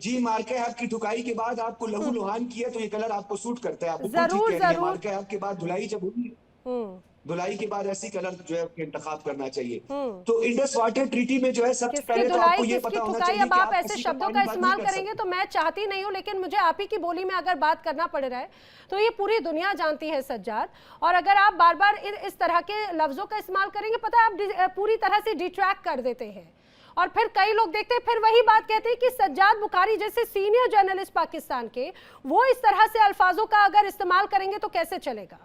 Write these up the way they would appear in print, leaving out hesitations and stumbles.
जी मार्के आपकी ठुकाई के बाद आपको लहू लुहान किया तो ये कलर आपको सूट करता है, आप बिल्कुल ठीक जरूर कह रही है। जरूर। मार्के आपके बाद धुलाई जब हुई, धुलाई के बाद ऐसी कलर जो है इंतखाब करना चाहिए। तो इंडस वाटर ट्रीटी में जो है सबसे किसकी पहले तो धुलाई आपको ये किसकी पता होना ठुकाई, चाहिए अब कि आप आप ऐसे किसी का शब्दों का पानी बंद नहीं इस्तेमाल कर करेंगे तो सकते। मैं चाहती नहीं हूं, लेकिन मुझे आप ही की बोली में अगर बात करना पड़ रहा है तो ये पूरी दुनिया जानती है सज्जाद। और अगर आप बार बार इस तरह के लफ्जों का इस्तेमाल करेंगे, पता है आप पूरी तरह से डिट्रैक्ट कर देते हैं। और फिर कई लोग देखते हैं, फिर वही बात कहते हैं कि सज्जाद बुखारी जैसे सीनियर जर्नलिस्ट पाकिस्तान के, वो इस तरह से अल्फाजों का अगर इस्तेमाल करेंगे तो कैसे चलेगा।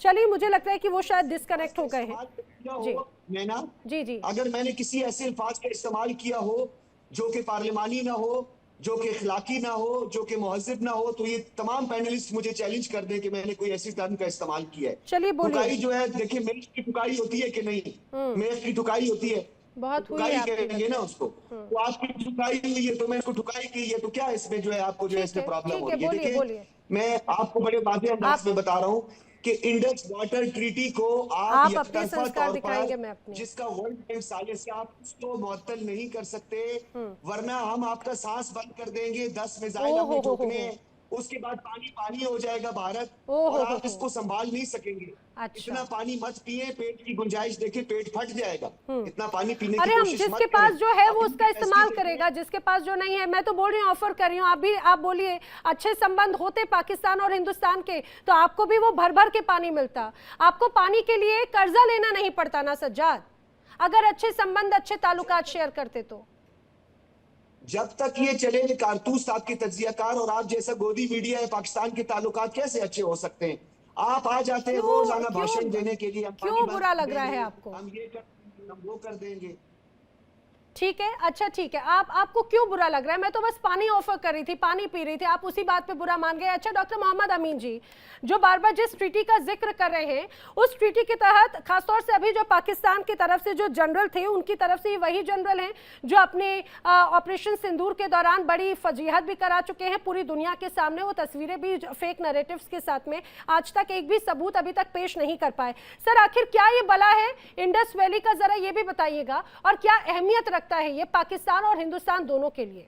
चलिए, मुझे लगता है कि वो शायद डिस्कनेक्ट हो गए हैं। जी नैना, जी जी। अगर मैंने किसी ऐसे अल्फाज का इस्तेमाल किया हो जो कि पार्लिमानी ना हो, जो कि इखलाकी ना हो, जो कि मुहज़्ज़ब ना हो, तो ये तमाम पैनलिस्ट मुझे चैलेंज कर दें कि मैंने कोई ऐसी टर्म का इस्तेमाल किया है। चलिए बोलिए। ठुकाई जो है, देखिए मेज की ठुकाई होती है कि नहीं, मेज की ठुकाई होती है, तो बहुत हुई है ठुकाई आपकी कहेंगे ना लगता उसको। है। तो आपकी ठुकाई हुई है तो मैं इसको ठुकाई की है, तो क्या इसमें जो है आपको जो है इसमें प्रॉब्लम ठीक हो है, रही है? बोलिए देखिए, बोलिए। मैं आपको बड़े वाज़ेह अंदाज आप में बता रहा हूं कि इंडस वाटर ट्रीटी को आप आप अपने यकतरफा संस्कार तौर पर, दिखाएंगे, मैं अपनी। जिसका वर्ल्ड बैंक साजिश से आप उसको मुअत्तल नहीं कर सकते, वरना हम आपका सांस बंद कर देंगे। 10 ओ मिसाइल हमने ठोकने हो। हैं, उसके बाद पानी पानी हो जाएगा भारत, ओ और हो आप हो। इसको संभाल नहीं सकेंगे। अच्छा। इतना पानी मत पिए, पेट की गुंजाइश देखे, पेट फट जाएगा। इतना पानी पीने की अरे हम कोशिश जिसके मत करें। पास जो है वो अपनी उसका कैपेसिटी इस्तेमाल देखें। करेगा, जिसके पास जो नहीं है, मैं तो बोल रही हूँ, ऑफर कर रही हूँ। आप भी आप बोलिए, अच्छे संबंध होते पाकिस्तान और हिंदुस्तान के तो आपको भी वो भर भर के पानी मिलता। आपको पानी के लिए कर्जा लेना नहीं पड़ता ना सज्जाद, अगर अच्छे संबंध अच्छे ताल्लुकात शेयर करते तो। जब तक ये चले कारतूस आपके तज्जियाकार और आप जैसा गोदी मीडिया है, पाकिस्तान के ताल्लुकात कैसे अच्छे हो सकते हैं? आप आ जाते हैं क्यों रोजाना क्यों भाषण देने के लिए, हम पानी क्यों बंद बुरा कर लग रहा है देंगे, आपको। हम ये कर देंगे, हम वो कर देंगे। ठीक है, अच्छा ठीक है, आपको क्यों बुरा लग रहा है। मैं तो बस पानी ऑफर कर रही थी, पानी पी रही थी, आप उसी बात पे बुरा मान गए। अच्छा डॉक्टर मोहम्मद अमीन जी, जो बार बार जिस ट्रीटी का जिक्र कर रहे हैं, उस ट्रीटी के तहत खासतौर से अभी जो पाकिस्तान की तरफ से जो जनरल थे, उनकी तरफ से वही जनरल हैं जो अपने ऑपरेशन सिंदूर के दौरान बड़ी फजीहत भी करा चुके हैं पूरी दुनिया के सामने। वो तस्वीरें भी फेक नैरेटिव्स के साथ में आज तक एक भी सबूत अभी तक पेश नहीं कर पाए। सर आखिर क्या ये बला है इंडस वैली का, जरा ये भी बताइएगा, और क्या अहमियत रखता है ये पाकिस्तान और हिंदुस्तान दोनों के लिए।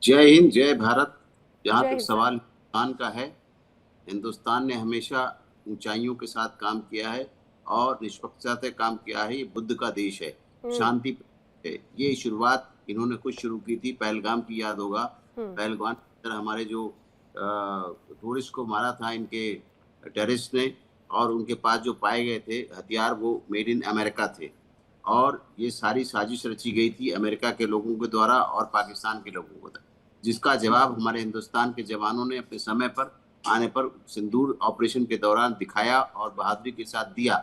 जय हिंद, जय भारत। जहाँ जय तक हिंद सर। सवाल हिंदुस्तान का है, हिंदुस्तान ने हमेशा ऊंचाइयों के साथ काम किया है और निष्पक्षता से काम किया है। ये बुद्ध का देश है, शांति है। ये शुरुआत इन्होंने खुद शुरू की थी, पहलगाम की याद होगा। पहलगाम पर हमारे जो टूरिस्ट को मारा था इनके टेररिस्ट ने, और उनके पास जो पाए गए थे हथियार वो मेड इन अमेरिका थे। और ये सारी साजिश रची गई थी अमेरिका के लोगों के द्वारा और पाकिस्तान के लोगों को, जिसका जवाब हमारे हिंदुस्तान के जवानों ने अपने समय पर आने पर सिंदूर ऑपरेशन के दौरान दिखाया और बहादुरी के साथ दिया।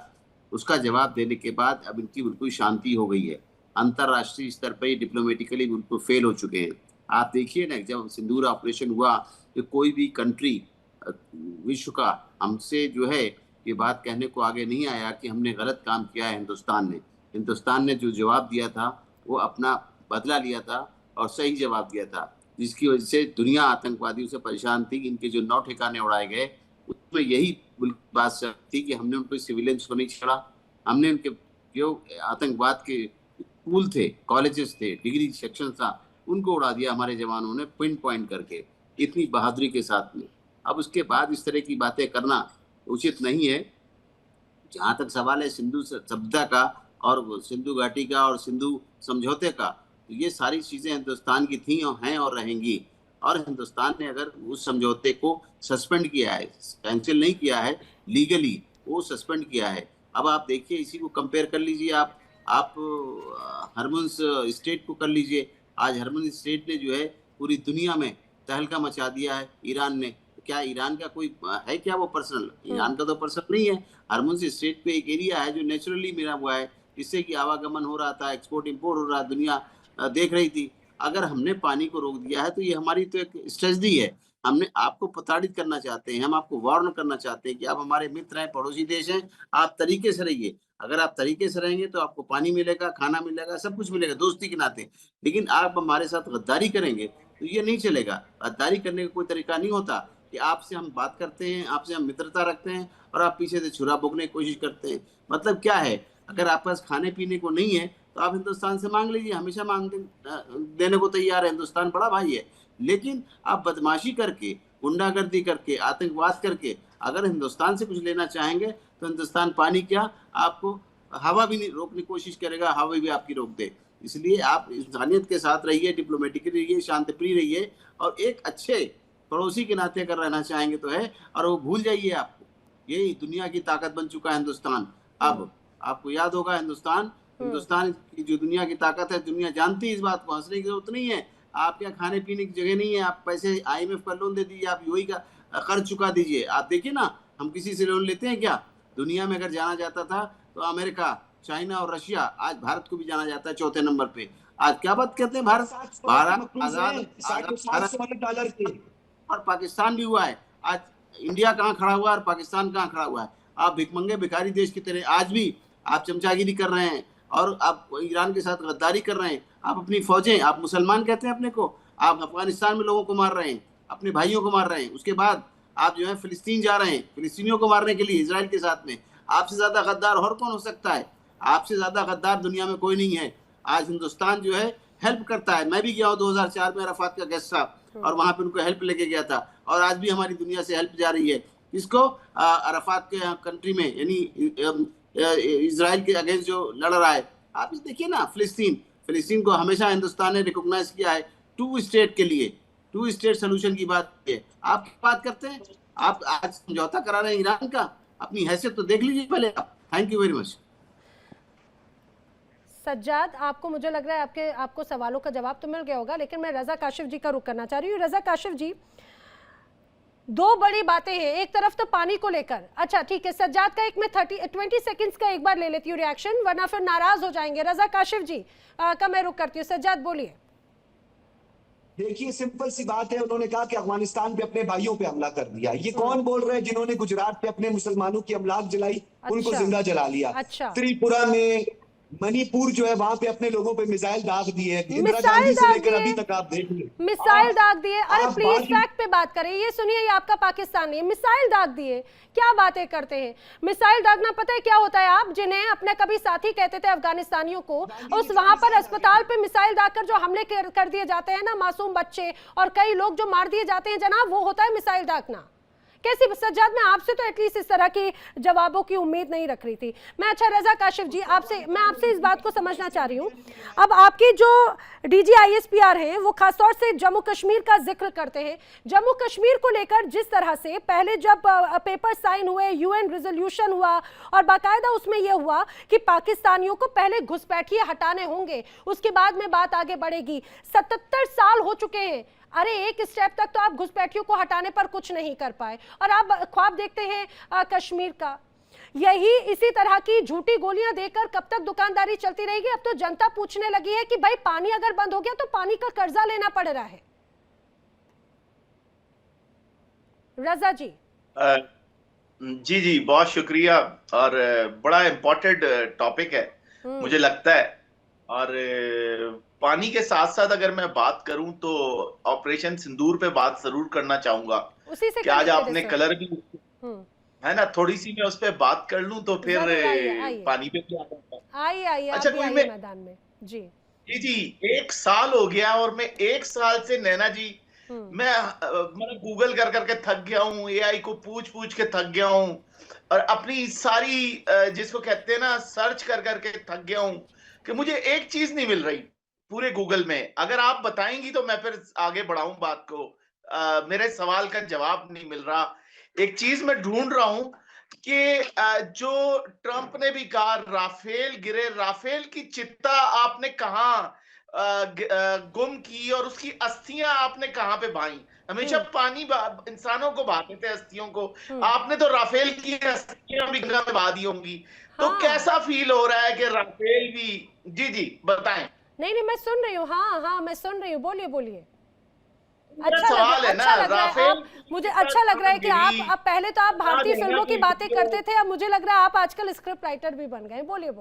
उसका जवाब देने के बाद अब इनकी बिल्कुल शांति हो गई है। अंतर्राष्ट्रीय स्तर पर ये डिप्लोमेटिकली बिल्कुल फेल हो चुके हैं। आप देखिए ना, जब सिंदूर ऑपरेशन हुआ तो कोई भी कंट्री विश्व का हमसे जो है ये बात कहने को आगे नहीं आया कि हमने गलत काम किया है। हिंदुस्तान ने जो जवाब दिया था वो अपना बदला लिया था और सही जवाब दिया था, जिसकी वजह से दुनिया आतंकवादियों से परेशान थी। इनके जो 9 ठिकाने उड़ाए गए उसमें यही बात थी कि हमने उनको सिविलियंस को नहीं छेड़ा, हमने उनके जो आतंकवाद के स्कूल थे, कॉलेजेस थे, डिग्री सेक्शन था, उनको उड़ा दिया हमारे जवानों ने पिन पॉइंट करके, इतनी बहादुरी के साथ में। अब उसके बाद इस तरह की बातें करना उचित नहीं है। जहाँ तक सवाल है सिंधु सभ्यता का और सिंधु घाटी का और सिंधु समझौते का, तो ये सारी चीजें हिंदुस्तान की थी और हैं और रहेंगी। और हिंदुस्तान ने अगर उस समझौते को सस्पेंड किया है, कैंसिल नहीं किया है, लीगली वो सस्पेंड किया है। अब आप देखिए, इसी को कंपेयर कर लीजिए, आप हरमुज स्टेट को कर लीजिए। आज हरमुज स्टेट ने जो है पूरी दुनिया में तहलका मचा दिया है ईरान ने। क्या ईरान का कोई है क्या वो पर्सनल? ईरान का तो पर्सनल नहीं है। हरमुज स्ट्रेट पे एक एरिया है जो नेचुरली मिला हुआ है, जिससे कि आवागमन हो रहा था, एक्सपोर्ट इंपोर्ट हो रहा, दुनिया देख रही थी। अगर हमने पानी को रोक दिया है तो ये हमारी तो एक स्ट्रेटजी है। हमने आपको प्रताड़ित करना चाहते हैं, हम आपको वार्न करना चाहते हैं कि आप हमारे मित्र हैं, पड़ोसी देश हैं, आप तरीके से रहिए। अगर आप तरीके से रहेंगे तो आपको पानी मिलेगा, खाना मिलेगा, सब कुछ मिलेगा दोस्ती के नाते। लेकिन आप हमारे साथ गद्दारी करेंगे तो ये नहीं चलेगा। गद्दारी करने का कोई तरीका नहीं होता कि आपसे हम बात करते हैं, आपसे हम मित्रता रखते हैं और आप पीछे से छुरा भोगने की कोशिश करते हैं। मतलब क्या है? अगर आपके पास खाने पीने को नहीं है तो आप हिंदुस्तान से मांग लीजिए, हमेशा देने को तैयार है, हिंदुस्तान बड़ा भाई है। लेकिन आप बदमाशी करके, गुंडागर्दी करके, आतंकवाद करके अगर हिंदुस्तान से कुछ लेना चाहेंगे तो हिंदुस्तान पानी क्या, आपको हवा भी नहीं रोकने की कोशिश करेगा, हवा भी आपकी रोक दे। इसलिए आप इंसानियत के साथ रहिए, डिप्लोमेटिकली रहिए, शांतिप्रिय रहिए, और एक अच्छे पड़ोसी के नाते अगर रहना चाहेंगे तो है। और वो भूल जाइए, आपको यही दुनिया की ताकत बन चुका है हिंदुस्तान। अब आपको याद होगा हिंदुस्तान की जो दुनिया की ताकत है, दुनिया जानती है इस बात को, हंसने की जरूरत नहीं है। आप क्या खाने पीने की जगह नहीं है, आप पैसे IMF का लोन दे दीजिए, आप यूएई का कर्ज चुका दीजिए। आप देखिए ना, हम किसी से लोन लेते हैं क्या? दुनिया में अगर जाना जाता था तो अमेरिका, चाइना और रशिया, आज भारत को भी जाना जाता है चौथे नंबर पे। आज क्या बात करते हैं, भारत आजाद $700 के, और पाकिस्तान भी हुआ है। आज इंडिया कहाँ खड़ा हुआ है और पाकिस्तान कहाँ खड़ा हुआ है? आप भिखमंगे भिखारी देश की तरह आज भी आप चमचागिरी कर रहे हैं और आप ईरान के साथ गद्दारी कर रहे हैं। आप अपनी फौजें, आप मुसलमान कहते हैं अपने को, आप अफगानिस्तान में लोगों को मार रहे हैं, अपने भाइयों को मार रहे हैं। उसके बाद आप जो है फिलिस्तीन जा रहे हैं, फिलिस्तीनियों को मारने के लिए इजराइल के साथ में। आपसे ज्यादा गद्दार और कौन हो सकता है? आपसे ज्यादा गद्दार दुनिया में कोई नहीं है। आज हिंदुस्तान जो है हेल्प करता है। मैं भी गया हूँ 2004 में अराफात का गेस्ट था, और वहां पे उनको हेल्प लेके गया था, और आज भी हमारी दुनिया से हेल्प जा रही है। इसको अराफात के कंट्री में, यानी इजराइल के अगेंस्ट जो लड़ रहा है। आप इस देखिए ना, फिलिस्तीन को हमेशा हिंदुस्तान ने रिकॉग्नाइज किया है 2 स्टेट के लिए, 2 स्टेट सोल्यूशन की बात है। आप बात करते हैं, आप आज समझौता करा रहे हैं ईरान का। अपनी हैसियत तो देख लीजिए पहले आप। Thank you very much. Sajjad, आपको, मुझे लग रहा है आपको सवालों का जवाब तो मिल गया होगा, लेकिन मैं रजा काशिफ जी का रुख करना चाह रही हूँ। रजा काशिफ जी, 2 बड़ी बातें हैं। एक तरफ तो पानी को लेकर, अच्छा ठीक है, सज्जाद का एक मैं 20 सेकंड्स का एक बार ले लेती हूँ रिएक्शन, वरना फिर नाराज हो जाएंगे। रजा काशिफ जी का मैं रुख करती हूँ। सज्जाद बोलिए। देखिए, सिंपल सी बात है, उन्होंने कहा कि अफगानिस्तान पे अपने भाइयों पे हमला कर दिया। ये कौन बोल रहे हैं जिन्होंने गुजरात पे अपने मुसलमानों की अमलाक जलाई, उनको जिंदा जला लिया। त्रिपुरा में, मणिपुर जो है, वहां पे अपने लोगों पे मिसाइल दाग दिए, इंदिरा गांधी से लेकर अभी तक आप देख लो, मिसाइल दाग दिए। अरे प्लीज फैक्ट पे बात करें, ये सुनिए, ये आपका पाकिस्तान नहीं है, मिसाइल दाग दिए, क्या बातें करते हैं। मिसाइल दागना पता है क्या होता है? आप जिन्हें अपने कभी साथी कहते थे अफगानिस्तानियों को, उस वहां पर अस्पताल पे मिसाइल दागकर जो हमले कर दिए जाते हैं ना, मासूम बच्चे और कई लोग जो मार दिए जाते हैं जनाब, वो होता है मिसाइल दागना। कैसी सज्जाद, मैं आपसे तो एटलीस्ट इस तरह की जवाबों की उम्मीद नहीं रख रही थी मैं। अच्छा रजा काशिफ जी, मैं आपसे इस बात को समझना चाह रही हूँ। अब आपकी जो DG ISPR हैं वो खासतौर से जम्मू कश्मीर का जिक्र करते हैं। जम्मू कश्मीर को लेकर जिस तरह से पहले जब पेपर साइन हुए, UN रेजोल्यूशन हुआ, और बाकायदा उसमें यह हुआ कि पाकिस्तानियों को पहले घुसपैठिए हटाने होंगे, उसके बाद में बात आगे बढ़ेगी। 77 साल हो चुके हैं। अरे एक स्टेप तक तो आप घुसपैठियों को हटाने पर कुछ नहीं कर पाए, और आप ख्वाब देखते हैं कश्मीर का। यही इसी तरह की झूठी गोलियां देकर कब तक दुकानदारी चलती रहेगी? अब तो जनता पूछने लगी है कि भाई पानी अगर बंद हो गया तो पानी का कर्जा लेना पड़ रहा है। रजा जी। जी बहुत शुक्रिया, और बड़ा इम्पोर्टेंट टॉपिक है मुझे लगता है। और पानी के साथ साथ अगर मैं बात करूं तो ऑपरेशन सिंदूर पे बात जरूर करना चाहूंगा कि आज आपने कलर भी है ना, थोड़ी सी मैं उस पे बात कर लूं तो फिर पानी पे क्या आइए अच्छा कोई मैदान में। जी 1 साल हो गया, और मैं 1 साल से नैना जी मैं गूगल कर करके थक गया हूँ, AI को पूछ के थक गया हूँ, और अपनी सारी जिसको कहते हैं ना सर्च कर करके थक गया हूँ कि मुझे एक चीज नहीं मिल रही पूरे गूगल में। अगर आप बताएंगी तो मैं फिर आगे बढ़ाऊं बात को। मेरे सवाल का जवाब नहीं मिल रहा। एक चीज मैं ढूंढ रहा हूं कि जो ट्रंप ने भी कहा राफेल गिरे, राफेल की चित्ता आपने कहाँ गुम की, और उसकी अस्थियां आपने कहाँ पे भाई? हमेशा पानी इंसानों को बहाते थे अस्थियों को, आपने तो राफेल की अस्थियां भी गंगा में बहा दी होंगी। तो कैसा फील हो रहा है कि राफेल भी? जी बताएं। नहीं मैं सुन रही हूँ। हाँ मैं सुन रही हूँ, बोलिए। अच्छा लग रहा है, मुझे अच्छा लग रहा है कि आप पहले तो आप भारतीय फिल्मों की बातें करते थे, अब मुझे लग रहा है आप आजकल स्क्रिप्ट राइटर भी बन गए। बोलिए।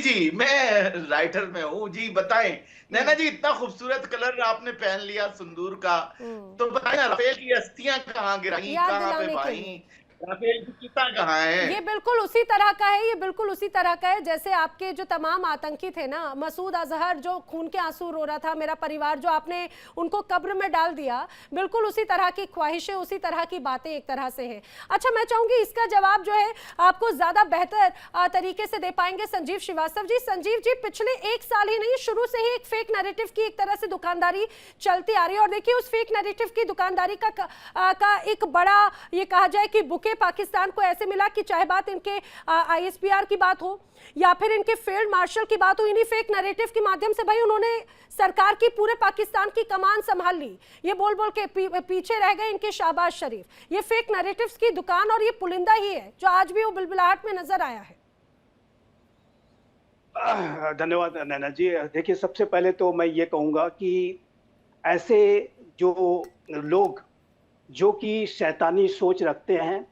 जी मैं राइटर में हूँ। जी बताएं नैना जी, इतना खूबसूरत कलर आपने पहन लिया सिंदूर का, तो बताएं राफेल की अस्थियां कहाँ गिराई, कहाँ पे भाई? राफेल की चिता कहाँ है? ये बिल्कुल उसी तरह का है, ये बिल्कुल उसी तरह का है जैसे आपके जो तमाम आतंकी थे ना, मसूद अजहर जो खून के आंसू रो रहा था, मेरा परिवार, जो आपने उनको कब्र में डाल दिया, बिल्कुल उसी तरह की ख्वाहिशें, उसी तरह की बातें एक तरह से हैं। अच्छा, मैं चाहूंगी इसका जवाब जो है आपको ज्यादा बेहतर तरीके से दे पाएंगे संजीव श्रीवास्तव जी। संजीव जी, पिछले एक साल ही नहीं, शुरू से ही एक फेक नैरेटिव की एक तरह से दुकानदारी चलती आ रही है, और देखिए उस फेक नैरेटिव की दुकानदारी का एक बड़ा, ये कहा जाए कि बुके पाकिस्तान को ऐसे मिला कि चाहे बात इनके आईएसपीआर की बात हो या फिर इनके फील्ड मार्शल की बात हो, इन्हीं फेक नैरेटिव के माध्यम से भाई उन्होंने सरकार की पूरे पाकिस्तान की कमान संभाल ली। ये बोल बोल के पीछे रह गए इनके शहबाज शरीफ। ये फेक नैरेटिव्स की दुकान और ये पुलिंदा ही है जो आज भी वो बिलबिलाहट में नजर आया है। धन्यवाद नैना जी। देखिए, सबसे पहले तो मैं ये कहूँगा कि ऐसे जो लोग जो कि शैतानी सोच रखते हैं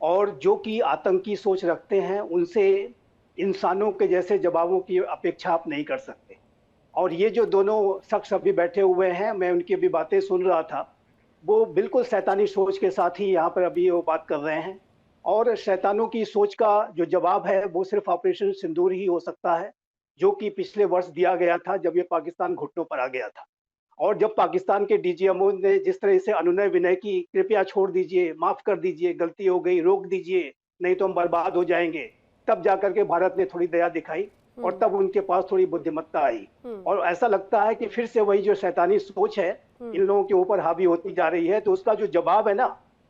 और जो कि आतंकी सोच रखते हैं, उनसे इंसानों के जैसे जवाबों की अपेक्षा आप नहीं कर सकते। और ये जो दोनों शख्स अभी बैठे हुए हैं, मैं उनकी भी बातें सुन रहा था, वो बिल्कुल शैतानी सोच के साथ ही यहाँ पर अभी वो बात कर रहे हैं। और शैतानों की सोच का जो जवाब है वो सिर्फ ऑपरेशन सिंदूर ही हो सकता है, जो कि पिछले वर्ष दिया गया था जब ये पाकिस्तान घुटनों पर आ गया था। और जब पाकिस्तान के डीजीएमओ ने जिस तरह से अनुनय विनय की, कृपया छोड़ दीजिए, माफ कर दीजिए, गलती हो गई, रोक दीजिए, नहीं तो हम बर्बाद हो जाएंगे, तब जाकर के भारत ने थोड़ी दया दिखाई और तब उनके पास थोड़ी बुद्धिमत्ता आई। और ऐसा लगता है कि फिर से वही जो शैतानी सोच है इन लोगों के ऊपर हावी होती जा रही है। तो उसका जो जवाब है ना,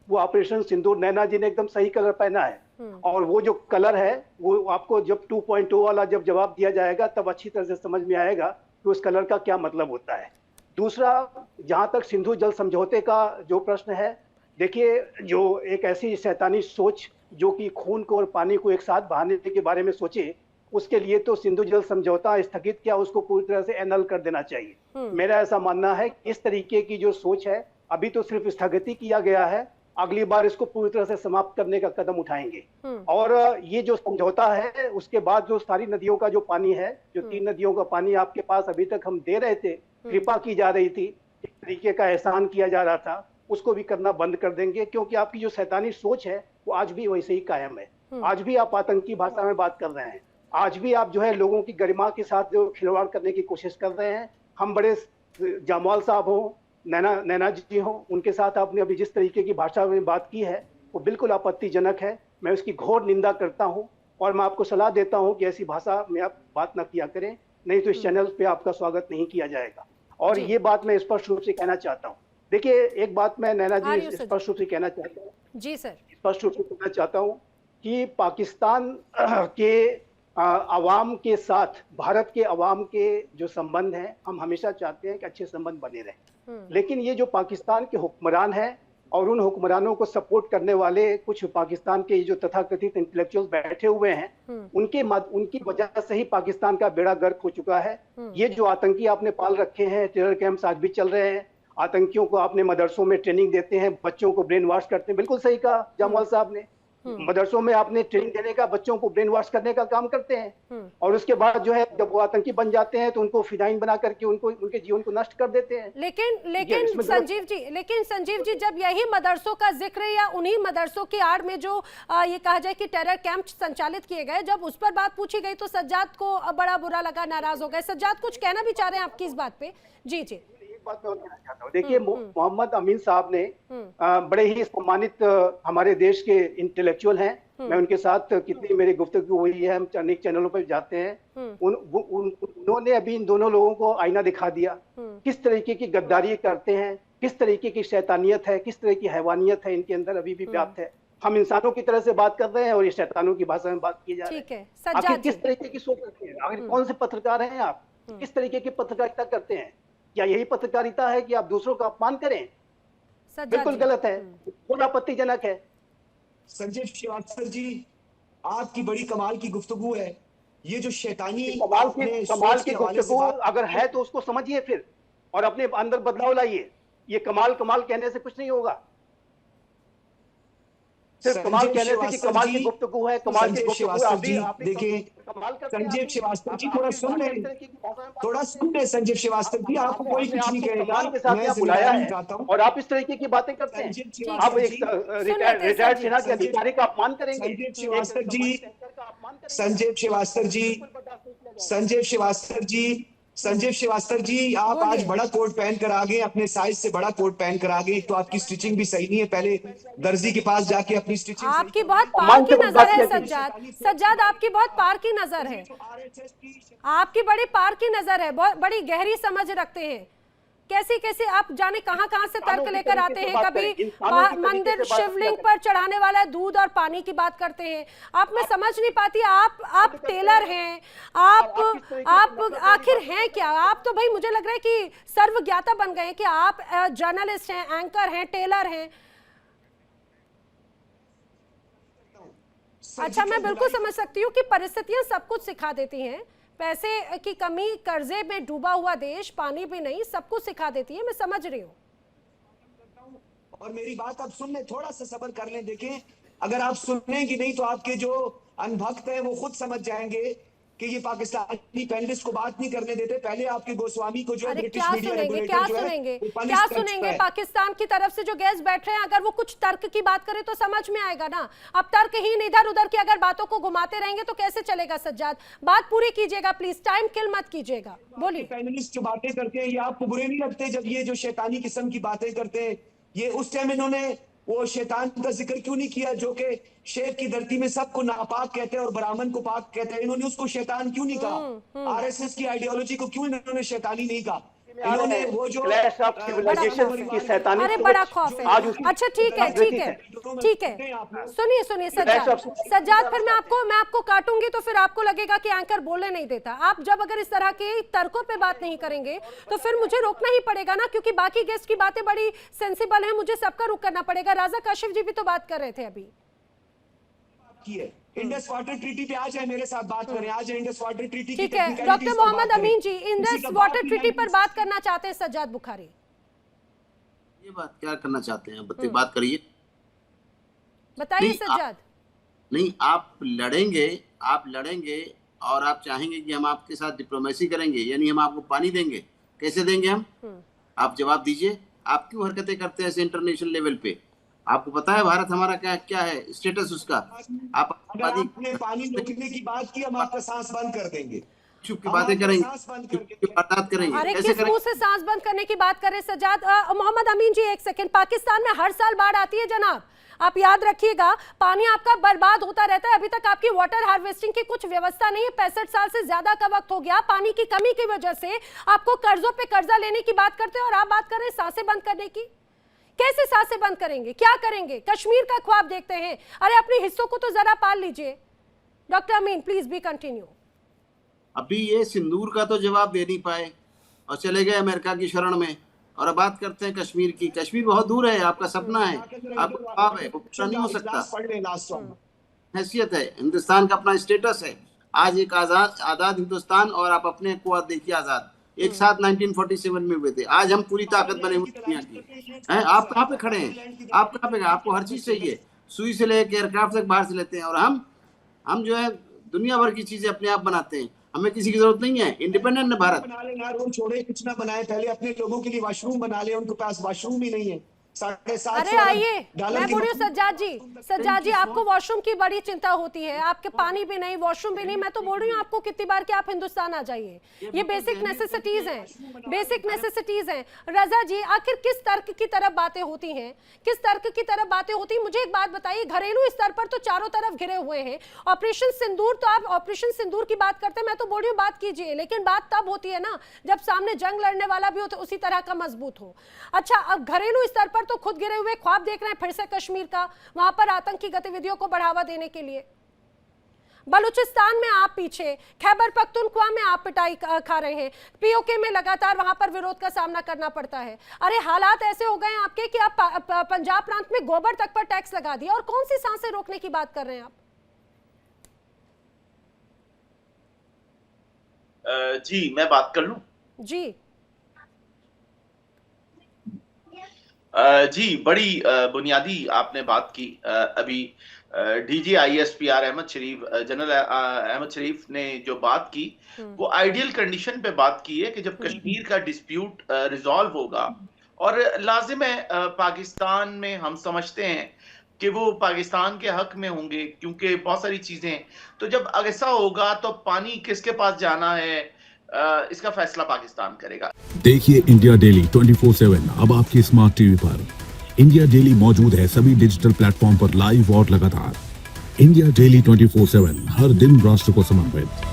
वो ऑपरेशन सिंदूर, नैना जी ने एकदम सही कलर पहना है। और वो जो कलर है वो आपको जब 2.0 वाला जब जवाब दिया जाएगा तब अच्छी तरह से समझ में आएगा कि उस कलर का क्या मतलब होता है। दूसरा, जहां तक सिंधु जल समझौते का जो प्रश्न है, देखिए, जो एक ऐसी शैतानी सोच जो कि खून को और पानी को एक साथ बहाने के बारे में सोचे, उसके लिए तो सिंधु जल समझौता स्थगित किया, उसको पूरी तरह से एनल कर देना चाहिए। मेरा ऐसा मानना है कि इस तरीके की जो सोच है, अभी तो सिर्फ स्थगित किया गया है, अगली बार इसको पूरी तरह से समाप्त करने का कदम उठाएंगे। और ये जो समझौता है, उसके बाद जो सारी नदियों का जो पानी है, जो 3 नदियों का पानी आपके पास अभी तक हम दे रहे थे, कृपा की जा रही थी, एक तरीके का एहसान किया जा रहा था, उसको भी करना बंद कर देंगे। क्योंकि आपकी जो शैतानी सोच है वो आज भी वैसे ही कायम है। आज भी आप आतंकी भाषा में बात कर रहे हैं, आज भी आप जो है लोगों की गरिमा के साथ जो खिलवाड़ करने की कोशिश कर रहे हैं। हम बड़े जामवाल साहब हो, नैना जी हो, उनके साथ आपने अभी जिस तरीके की भाषा में बात की है वो बिल्कुल आपत्तिजनक है। मैं उसकी घोर निंदा करता हूं और मैं आपको सलाह देता हूं कि ऐसी भाषा में आप बात ना किया करें, नहीं तो इस चैनल पे आपका स्वागत नहीं किया जाएगा। और ये बात मैं स्पष्ट रूप से कहना चाहता हूँ। देखिए, एक बात मैं नैना जी स्पष्ट रूप से कहना चाहता हूँ, जी सर, स्पष्ट रूप से कहना चाहता हूँ कि पाकिस्तान के आवाम के साथ भारत के आवाम के जो संबंध हैं, हम हमेशा चाहते हैं कि अच्छे संबंध बने रहें। लेकिन ये जो पाकिस्तान के हुक्मरान हैं और उन हुक्मरानों को सपोर्ट करने वाले कुछ पाकिस्तान के जो तथाकथित इंटेलेक्चुअल बैठे हुए हैं, उनकी वजह से ही पाकिस्तान का बेड़ा गर्क हो चुका है। ये जो आतंकी आपने पाल रखे हैं, टेरर कैंप्स आज भी चल रहे हैं, आतंकियों को आपने मदरसों में ट्रेनिंग देते हैं, बच्चों को ब्रेन वॉश करते हैं, बिल्कुल सही कहा जामवाल साहब ने। मदरसों में आपने ट्रेनिंग देने का, बच्चों को ब्रेन वॉश करने का काम करते हैं, और उसके बाद जो है जब वो आतंकी बन जाते हैं तो उनको फिदाइन बना करके उनके जीवन को नष्ट कर देते हैं। लेकिन संजीव जी, जब यही मदरसों का जिक्र या उन्हीं मदरसों की आड़ में जो ये कहा जाए कि टेरर कैंप संचालित किए गए, जब उस पर बात पूछी गई तो सज्जाद को बड़ा बुरा लगा, नाराज हो गए। सज्जाद कुछ कहना भी चाह रहे हैं आपकी इस बात पे? जी जी, बात मैं कहना चाहता हूँ। देखिए, मोहम्मद अमीन साहब ने बड़े ही सम्मानित हमारे देश के इंटेलेक्चुअल हैं। मैं उनके साथ कितनी मेरी गुफ्तगू हुई है, हम अनेक चैनलों पर जाते हैं। उन्होंने अभी इन दोनों लोगों को आईना दिखा दिया, किस तरीके की गद्दारी करते हैं, किस तरीके की शैतानियत है, किस तरह की हैवानियत है इनके अंदर अभी भी व्याप्त है। हम इंसानों की तरह से बात कर रहे हैं और ये शैतानों की भाषा में बात की जा रही है। आखिर किस तरीके की सोच रखते हैं? आखिर कौन से पत्रकार हैं आप? किस तरीके की पत्रकारिता करते हैं? क्या यही पत्रकारिता है कि आप दूसरों का अपमान करें? बिल्कुल गलत है, बहुत आपत्तिजनक है। संजीव श्रीवास्तव जी, आपकी बड़ी कमाल की गुफ्तगू है। ये जो शैतानी कमाल की गुफ्तगू अगर है तो उसको समझिए फिर, और अपने अंदर बदलाव लाइए। ये कमाल कहने से कुछ नहीं होगा। सिर्फ कमाल संजीव कहने से कि श्रीवास्तव कमाल की जी, गुफ्तगू है, कमाल की संजीव गुफ्तगू श्रीवास्तव अभी जी, आप देखिए कमाल करते हैं संजीव आप। श्रीवास्तव जी आप थोड़ा आपकी सुन बातें ले, इस तरह की भाषा में बात थोड़ा करते हैं। सुन ले संजीव श्रीवास्तव जी, आपको कोई आपने कुछ नहीं आपको कहेगा, सम्मान के साथ मैं यहाँ बुलाया जिम्मेदारी है उठाता हूँ। और आप इस तरीके की बातें करते हैं। संजीव ठीक आप है, श्रीवास्तव एक जी, सुन लेते हैं रिटायर्ड सेना के संजीव अधिकारी का अपमान करेंगे, संजीव एक श्रीवास्तव जी, सम्मानित एंकर का अपमान करेंगे। संजीव श्रीवास्तव जी, बिल्कुल बर्दाश्त नहीं किया जाएगा। संजीव श्रीवास्तव जी, संजीव श्रीवास्तव जी, आप आज बोलिए। बड़ा कोट पहन कर आ गए, अपने साइज से बड़ा कोट पहन कर आ गए। तो आपकी स्टिचिंग भी सही नहीं है, पहले दर्जी के पास जाके अपनी स्टिचिंग सही आपकी करवाइए। बहुत पार सम्मान की से नजर बर्दाश्त है किया जाएगा। सज्जाद, सज्जाद आपकी बहुत पार की नजर है, आपकी बड़ी पार की नजर है, बहुत बड़ी गहरी समझ रखते हैं। कैसी कैसी आप जाने कहां कहां से तर्क लेकर आते हैं। कभी मंदिर शिवलिंग पर चढ़ाने वाला दूध और पानी की बात करते हैं। आप में समझ नहीं पाती, आप टेलर हैं, आप आखिर हैं क्या? आप तो भाई मुझे लग रहा है कि सर्वज्ञाता बन गए हैं कि आप जर्नलिस्ट हैं, एंकर हैं, टेलर हैं। अच्छा, मैं बिल्कुल समझ सकती हूँ कि परिस्थितियां सब कुछ सिखा देती हैं। पैसे की कमी, कर्जे में डूबा हुआ देश, पानी भी नहीं, सब कुछ सिखा देती है, मैं समझ रही हूँ। और मेरी बात आप सुन ले, थोड़ा सा सब्र कर लें। देखें, अगर आप सुनेंगे नहीं तो आपके जो अनभक्त हैं वो खुद समझ जाएंगे कि ये पाकिस्तानी पैनलिस्ट को बात नहीं करने देते। पहले आपके गोस्वामी को जो अरे ब्रिटिश क्या मीडिया सुनेंगे, रेगुलेटर क्या जो है, सुनेंगे, वो पनिश क्या कर चुका सुनेंगे? है। पाकिस्तान की तरफ से जो गेस्ट बैठ रहे हैं, अगर वो कुछ तर्क की बात करें तो समझ में आएगा ना। अब तर्कहीन इधर उधर की अगर बातों को घुमाते रहेंगे तो कैसे चलेगा? सज्जाद, बात पूरी कीजिएगा प्लीज, टाइम किल मत कीजिएगा, बोलिए। पैनलिस्ट जो बातें करते हैं, ये आपको बुरे नहीं लगते जब ये जो शैतानी किस्म की बातें करते हैं? ये उस टाइम इन्होंने वो शैतान का जिक्र क्यों नहीं किया जो कि शेख की धरती में सबको नापाक कहते हैं और ब्राह्मण को पाक कहते हैं? इन्होंने उसको शैतान क्यों नहीं कहा? आरएसएस की आइडियोलॉजी को क्यों इन्होंने शैतानी नहीं कहा? इन्होंने वो जो क्लैश ऑफ सिविलाइजेशन की शैतानी अरे बड़ा खौफ है। अच्छा ठीक है, ठीक है, ठीक है, सुनिए सुनिए सज्जाद, फिर मैं आपको काटूंगी तो फिर आपको लगेगा कि एंकर बोलने नहीं देता। आप जब अगर इस तरह के तर्कों पे बात नहीं करेंगे तो फिर मुझे रोकना ही पड़ेगा ना, क्योंकि बाकी गेस्ट की बातें बड़ी सेंसिबल हैं, मुझे सबका रुख करना पड़ेगा। राजा काशिफ जी भी तो बात कर रहे थे अभी। इंडस वाटर ट्रीटी पे आ जाए, मेरे साथ बात करें, आ जाए इंडस वाटर ट्रीटी की। ठीक है, डॉक्टर मोहम्मद अमीन जी इंडस वाटर ट्रीटी पर बात करना चाहते हैं सज्जाद बुखारी। ये बात क्या करना चाहते हैं, बात करिए, बताइए सज्जाद। नहीं, आप लड़ेंगे और आप चाहेंगे कि हम आपके साथ डिप्लोमेसी करेंगे, यानी हम आपको पानी देंगे। कैसे देंगे हम? आप जवाब दीजिए। आप क्यों हरकतें करते हैं ऐसे इंटरनेशनल लेवल पे? आपको पता है भारत हमारा क्या है स्टेटस उसका? आपने पानी रोकने की बात की, हम आपका सांस बंद कर देंगे, चुप की बातें करेंगे। अरे किस मुंह से सांस बंद करने की बात करें सज्जाद? मोहम्मद अमीन जी एक सेकंड, पाकिस्तान में हर साल बाढ़ आती है जनाब, आप याद रखिएगा। पानी आपका बर्बाद होता रहता है, अभी तक आपकी वाटर हार्वेस्टिंग की कुछ व्यवस्था नहीं है। 65 साल से ज्यादा का वक्त हो गया, पानी की कमी की वजह से आपको कर्जों पे कर्जा लेने की बात करते हैं और आप बात कर रहे हैं सांसें बंद करने की। कैसे सांसें बंद करेंगे? क्या करेंगे? कश्मीर का ख्वाब देखते हैं। अरे अपने हिस्सों को तो जरा पाल लीजिए। Doctor Amin please be continue. अभी ये सिंदूर का तो जवाब दे नहीं पाए और चले गए अमेरिका की शरण में, और अब बात करते हैं कश्मीर की। कश्मीर बहुत दूर है, आपका सपना है, आपका ख्वाब है, वो पूरा नहीं हो सकता। हैसियत है, हिंदुस्तान का अपना स्टेटस है। आज एक आजाद हिंदुस्तान, और आप अपने को देखिए आजाद एक साथ 1947 में हुए थे। आज हम पूरी ताकत बने हुए दुनिया की हैं। आप कहाँ पे खड़े हैं? आप कहाँ पे? आपको हर चीज चाहिए, सुई से लेकर एयरक्राफ्ट तक बाहर से लेते हैं, और हम जो है दुनिया भर की चीजें अपने आप बनाते हैं। हमें किसी की जरूरत नहीं है, इंडिपेंडेंट है भारत। बना ले यार, वो छोड़े, कुछ ना बनाए, पहले अपने लोगों के लिए वॉशरूम बना ले। उनके पास वॉशरूम भी नहीं है। 750 अरे आइए, मैं बोल रही हूँ सज्जाद जी आपको वॉशरूम की बड़ी चिंता होती है, आपके पानी भी नहीं, वॉशरूम भी नहीं। मैं तो बोल रही हूँ आपको कितनी बार कि आप हिंदुस्तान आ जाइए, ये बेसिक नेसेसिटीज हैं, बेसिक नेसेसिटीज हैं। रजा जी आखिर किस तर्क की तरफ बातें होती हैं, किस तर्क की तरफ बातें होती हैं? मुझे एक बात बताइए, घरेलू स्तर पर तो चारों तरफ घिरे हुए हैं। ऑपरेशन सिंदूर, तो आप ऑपरेशन सिंदूर की बात करते हैं, मैं तो बोल रही हूँ बात कीजिए, लेकिन बात तब होती है ना जब सामने जंग लड़ने वाला भी हो तो उसी तरह का मजबूत हो। अच्छा, अब घरेलू स्तर पर तो खुद गिरे हुए ख्वाब देख रहे हैं फिर से कश्मीर का, वहां पर आतंकी गतिविधियों को बढ़ावा देने के लिए। बलूचिस्तान में आप पीछे, खैबर पख्तूनख्वा में आप पिटाई खा रहे हैं, पीओके में लगातार वहां पर विरोध का सामना करना पड़ता है। अरे हालात ऐसे हो गए आपके कि आप पंजाब प्रांत में गोबर तक पर टैक्स लगा दिया, और कौन सी सांसें रोकने की बात कर रहे हैं आप? जी मैं बात कर लूं? जी जी, बड़ी बुनियादी आपने बात की। अभी डीजी ISPR अहमद शरीफ, जनरल अहमद शरीफ ने जो बात की, वो आइडियल कंडीशन पे बात की है कि जब कश्मीर का डिस्प्यूट रिजॉल्व होगा, और लाजिम है पाकिस्तान में हम समझते हैं कि वो पाकिस्तान के हक में होंगे, क्योंकि बहुत सारी चीजें, तो जब ऐसा होगा तो पानी किसके पास जाना है, इसका फैसला पाकिस्तान करेगा। देखिए इंडिया डेली 24/7 अब आपकी स्मार्ट टीवी पर। इंडिया डेली मौजूद है सभी डिजिटल प्लेटफॉर्म पर लाइव और लगातार। इंडिया डेली 24/7 हर दिन राष्ट्र को समर्पित।